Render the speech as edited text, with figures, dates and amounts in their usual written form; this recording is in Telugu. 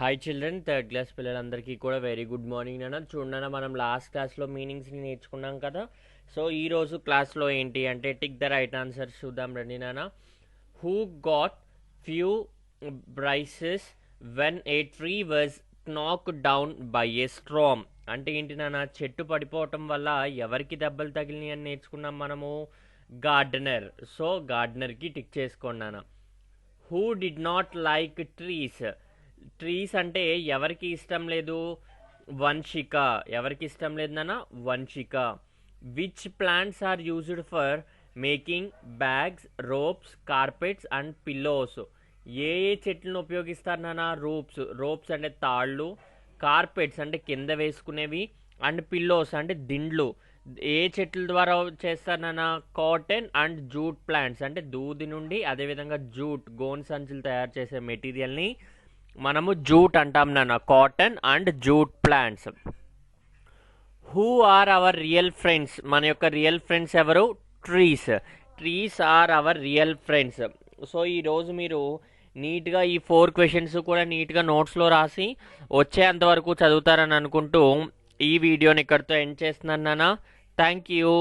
హాయ్ చిల్డ్రన్, థర్డ్ క్లాస్ పిల్లలందరికీ కూడా వెరీ గుడ్ మార్నింగ్ నాన్న. చూడన్నా, మనం లాస్ట్ క్లాస్లో మీనింగ్స్ని నేర్చుకున్నాం కదా. సో ఈరోజు క్లాస్లో ఏంటి అంటే టిక్ ద రైట్ ఆన్సర్స్ చూద్దాం రండి నాన్న. Who got few bruises when a tree was knock down by a storm. అంటే ఏంటి నాన్న, చెట్టు పడిపోవటం వల్ల ఎవరికి దెబ్బలు తగిలినాయి అని నేర్చుకున్నాం మనము. గార్డెనర్. సో గార్డెనర్కి టిక్ చేసుకోండి నాన్న. Who did not like trees. Trees అంటే ఎవరికి ఇష్టం లేదు? వంశిక. ఎవరికి ఇష్టం లేదు నాన్న? Vanshika. Which plants are used for making bags, ropes, carpets and pillows. ఏ చెట్లను ఉపయోగిస్తారు నాన్న? రోప్స్ అంటే తాళ్ళు, కార్పెట్స్ అంటే కింద వేసుకునేవి, అండ్ పిల్లోస్ అంటే దిండ్లు. ఏ చెట్ల ద్వారా చేస్తారు నాన్న? కాటన్ అండ్ జూట్ ప్లాంట్స్ అంటే దూది నుండి, అదేవిధంగా జూట్ గోన్ సంచులు తయారు చేసే మెటీరియల్ని మనము జూట్ అంటాం నాన్న. Cotton and jute plants. Who are our real friends. మన యొక్క రియల్ ఫ్రెండ్స్ ఎవరు? Trees are our real friends. So ఈరోజు మీరు నీట్గా ఈ 4 క్వశ్చన్స్ కూడా నీట్గా నోట్స్లో రాసి వచ్చేంతవరకు చదువుతారని అనుకుంటూ ఈ వీడియోని ఇక్కడితో ఎండ్ చేస్తున్నాను నాన్న. Thank you.